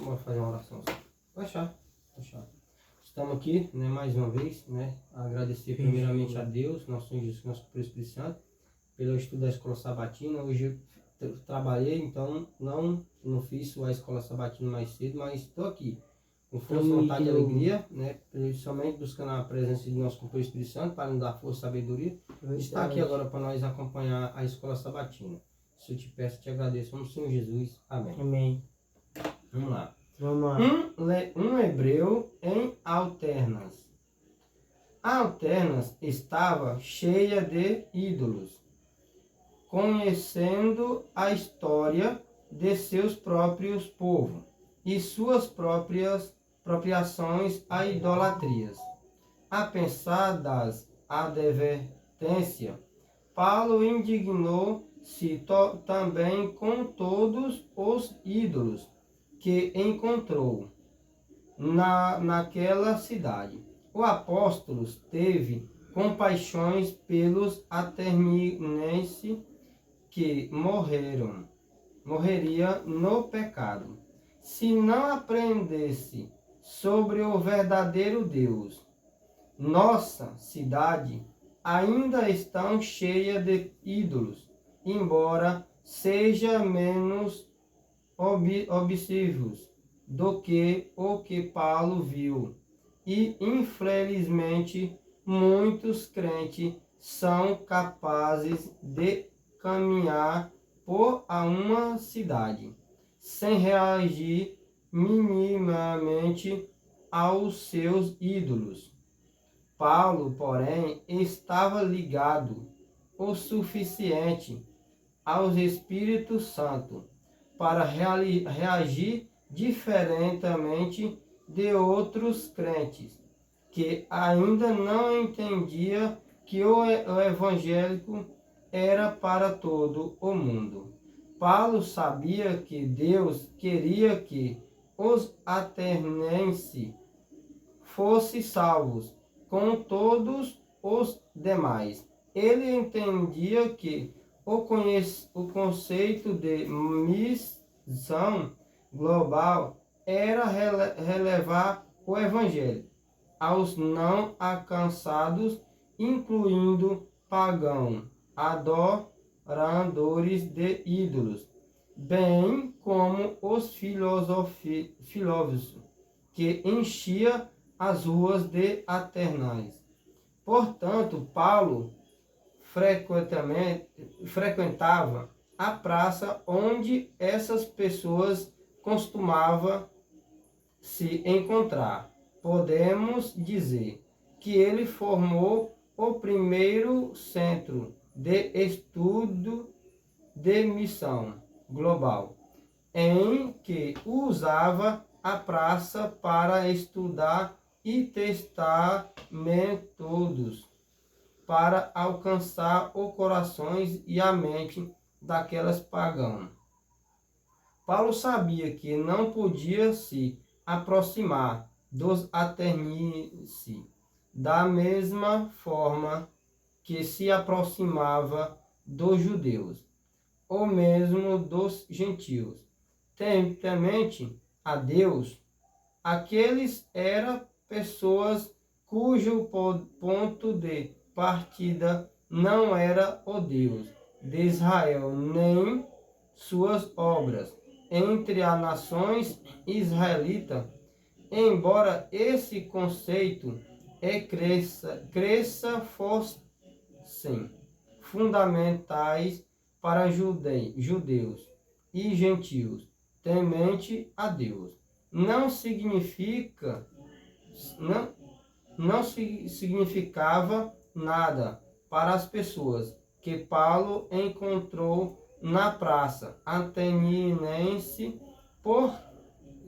Vamos fazer uma oração. Fechar. Estamos aqui, né, mais uma vez, né, agradecer primeiramente a Deus, nosso Senhor Jesus, nosso Espírito Santo, pelo estudo da escola sabatina. Hoje eu trabalhei, então não fiz a escola sabatina mais cedo, mas estou aqui com força, vontade e alegria, né, principalmente buscando a presença de nosso companheiro Espírito Santo para nos dar força e sabedoria. Está aqui agora para nós acompanhar a escola sabatina. Se eu te peço, te agradeço. Vamos, Senhor Jesus. Amém. Amém. Vamos lá. Vamos lá. Um hebreu em Alternas. Alternas estava cheia de ídolos, conhecendo a história de seus próprios povos e suas próprias propriações a idolatrias. A pensar das advertência, Paulo indignou-se também com todos os ídolos que encontrou naquela cidade. O apóstolo teve compaixões pelos aterninenses que morreria no pecado. Se não aprendesse sobre o verdadeiro Deus, nossa cidade ainda está cheia de ídolos, embora seja menos obsessivos do que o que Paulo viu. E, infelizmente, muitos crentes são capazes de caminhar por uma cidade sem reagir minimamente aos seus ídolos. Paulo, porém, estava ligado o suficiente ao Espírito Santo para reagir diferentemente de outros crentes que ainda não entendiam que o evangelho era para todo o mundo. Paulo sabia que Deus queria que os atenienses fossem salvos com todos os demais. Ele entendia que o conceito de missão global era relevar o evangelho aos não alcançados, incluindo pagãos, adoradores de ídolos, bem como os filósofos que enchia as ruas de Atenas. Portanto, Paulo frequentava a praça onde essas pessoas costumavam se encontrar. Podemos dizer que ele formou o primeiro centro de estudo de missão global, em que usava a praça para estudar e testar métodos para alcançar os corações e a mente daquelas pagãs. Paulo sabia que não podia se aproximar dos atenienses da mesma forma que se aproximava dos judeus, ou mesmo dos gentios. Temente a Deus, aqueles eram pessoas cujo ponto de partida não era o Deus de Israel, nem suas obras entre as nações israelitas, embora esse conceito fossem fundamentais para judeus e gentios. Temente a Deus não significava nada para as pessoas que Paulo encontrou na praça ateniense. Por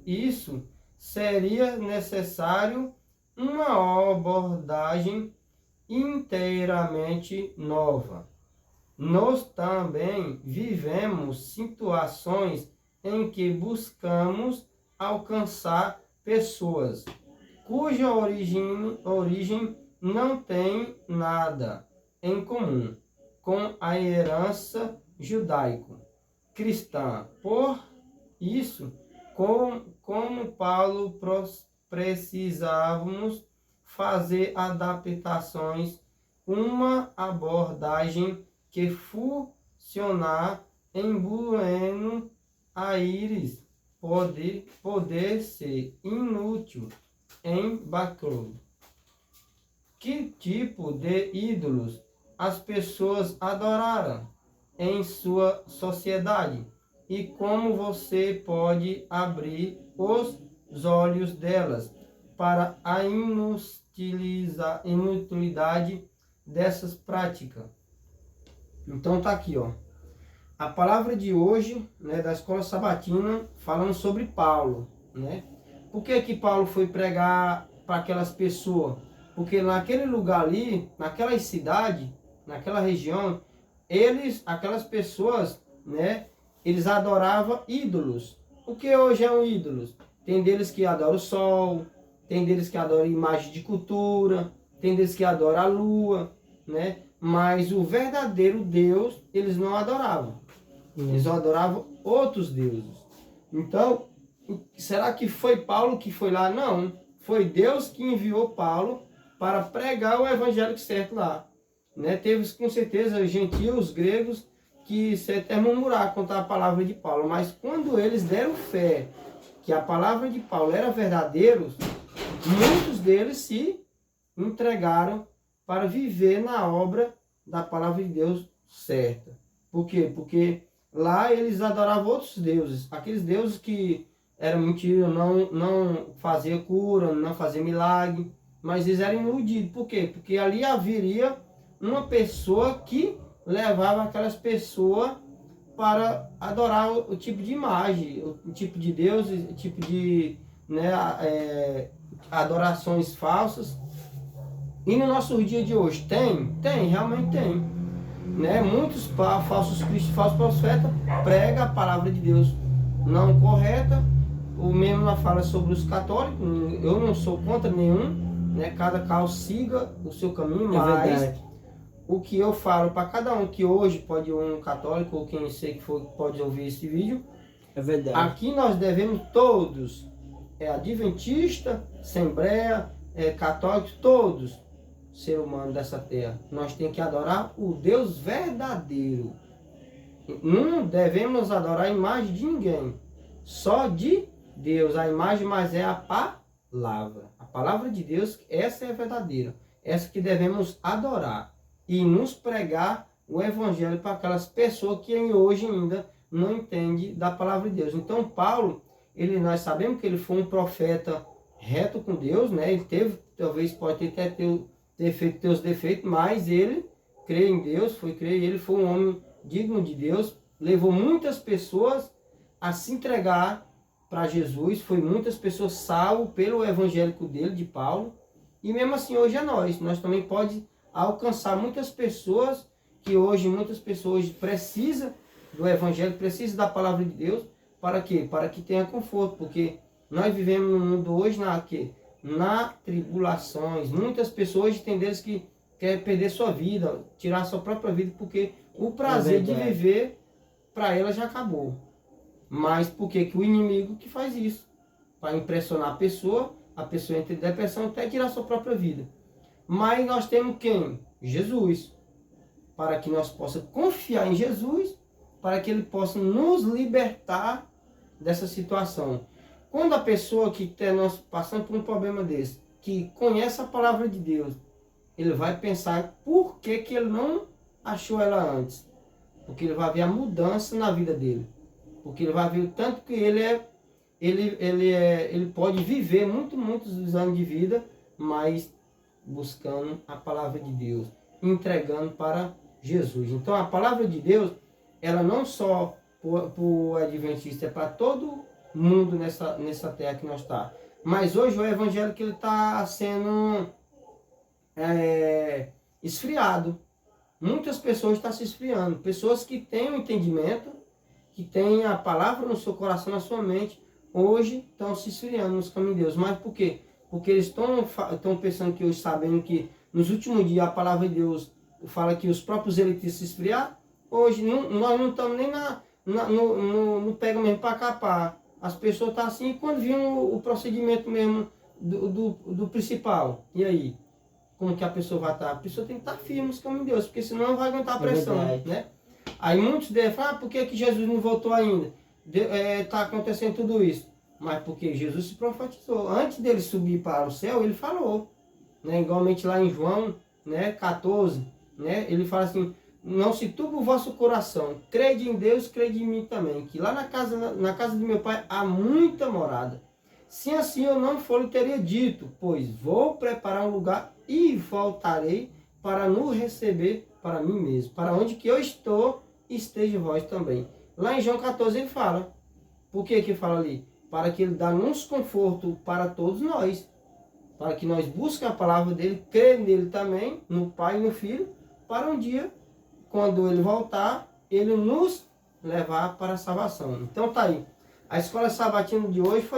isso, seria necessário uma abordagem inteiramente nova. Nós também vivemos situações em que buscamos alcançar pessoas cuja origem não tem nada em comum com a herança judaico-cristã. Por isso, como Paulo precisávamos fazer adaptações, uma abordagem que funcionar em Buenos Aires poder ser inútil em Bacrou. Que tipo de ídolos as pessoas adoraram em sua sociedade? E como você pode abrir os olhos delas para a inutilidade dessas práticas? Então tá aqui, ó. A palavra de hoje, né, da Escola Sabatina, falando sobre Paulo, né? Por que Paulo foi pregar para aquelas pessoas? Porque naquele lugar ali, naquela cidade, naquela região, aquelas pessoas, né, eles adoravam ídolos. O que hoje é um ídolo? Tem deles que adoram o sol, tem deles que adoram imagem de cultura, tem deles que adoram a lua, né? Mas o verdadeiro Deus, eles não adoravam. Eles adoravam outros deuses. Então, será que foi Paulo que foi lá? Não. Foi Deus que enviou Paulo para pregar o evangelho certo lá. Né? Teve com certeza gentios, gregos, que se até murmurar contra a palavra de Paulo. Mas quando eles deram fé que a palavra de Paulo era verdadeira, muitos deles se entregaram para viver na obra da palavra de Deus certa. Por quê? Porque lá eles adoravam outros deuses, aqueles deuses que eram mentira, não faziam cura, não faziam milagre, mas eles eram iludidos. Por quê? Porque ali haveria uma pessoa que levava aquelas pessoas para adorar o tipo de imagem, o tipo de Deus, o tipo de, né, adorações falsas. E no nosso dia de hoje realmente tem. Né? Muitos falsos cristos, falsos profetas pregam a palavra de Deus não correta. O mesmo lá fala sobre os católicos. Eu não sou contra nenhum, né? Cada qual siga o seu caminho, mas o que eu falo para cada um que hoje pode ir um católico ou quem sei que for pode ouvir esse vídeo, é verdade. Aqui nós devemos todos, adventista, assembleia, católicos, todos ser humano dessa terra, nós temos que adorar o Deus verdadeiro. Não devemos adorar a imagem de ninguém, só de Deus. A imagem, mas é a palavra. A palavra de Deus, essa é a verdadeira. Essa que devemos adorar e nos pregar o evangelho para aquelas pessoas que hoje ainda não entendem da palavra de Deus. Então Paulo, nós sabemos que ele foi um profeta reto com Deus, né? Ele teve, talvez pode ter feito seus defeitos, mas ele crê em Deus, ele foi um homem digno de Deus, levou muitas pessoas a se entregar para Jesus, foi muitas pessoas salvas pelo evangélico dele, de Paulo, e mesmo assim hoje é nós também pode alcançar muitas pessoas, que hoje muitas pessoas precisam do evangelho, precisam da palavra de Deus, para quê? Para que tenha conforto, porque nós vivemos num mundo hoje na tribulações. Muitas pessoas têm deles que querem perder sua vida, tirar sua própria vida, porque o prazer de viver para ela já acabou. Mas por que o inimigo que faz isso? Para impressionar a pessoa entra em depressão até tirar sua própria vida. Mas nós temos quem? Jesus. Para que nós possamos confiar em Jesus, para que ele possa nos libertar dessa situação. Quando a pessoa que está passando por um problema desse, que conhece a palavra de Deus, ele vai pensar por que ele não achou ela antes. Porque ele vai ver a mudança na vida dele. Porque ele vai ver o tanto que ele pode viver muitos anos de vida, mas buscando a palavra de Deus, entregando para Jesus. Então a palavra de Deus, ela não só para o adventista, é para todo mundo nessa terra que nós está. Mas hoje o evangelho que ele está sendo esfriado. Muitas pessoas estão se esfriando. Pessoas que têm o entendimento, que têm a palavra no seu coração, na sua mente, hoje estão se esfriando nos caminhos de Deus. Mas por quê? Porque eles estão pensando que hoje, sabendo que nos últimos dias a palavra de Deus fala que os próprios elitistas se esfriar. Hoje nós não estamos nem no pega mesmo para capar As pessoas estão assim, e quando viam o procedimento mesmo do principal, e aí? Como que a pessoa vai estar? A pessoa tem que estar firme nos caminhos de Deus, porque senão não vai aguentar a pressão, né? Aí muitos devem falar, por que Jesus não voltou ainda? Está acontecendo tudo isso. Mas porque Jesus se profetizou. Antes dele subir para o céu, ele falou. Né? Igualmente lá em João, né, 14, né, ele fala assim, não se turbe o vosso coração, crede em Deus, crede em mim também, que lá na casa de meu pai há muita morada. Se assim eu não for, eu teria dito, pois vou preparar um lugar e voltarei para nos receber para mim mesmo. Para onde que eu estou, esteja vós também. Lá em João 14 ele fala. Por que que fala ali? Para que ele dá-nos conforto para todos nós. Para que nós busquemos a palavra dele, crer nele também, no Pai e no Filho, para um dia, quando ele voltar, ele nos levar para a salvação. Então tá aí. A escola sabatina de hoje foi